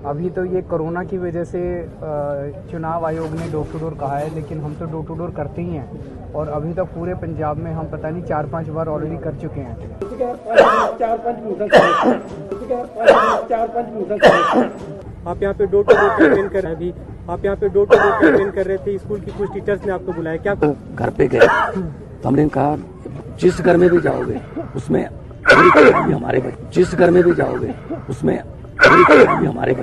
अभी तो ये कोरोना की वजह से चुनाव आयोग ने डोर टू डोर कहा है, लेकिन हम तो डोर टू डोर करते ही हैं और अभी तक पूरे पंजाब में हम पता नहीं 4-5 बार ऑलरेडी कर चुके हैं। आप यहाँ पे डोर टू डोर कैंपेन कर रहे हैं। अभी आप यहाँ पे डोर टू डोर कैंपेन कर रहे थे, स्कूल की कुछ टीचर्स ने आपको बुलाया, क्या घर पे गए तो हमने कहा जिस घर में भी जाओगे उसमें हमारे बच्चे, जिस घर में भी जाओगे उसमें हमारे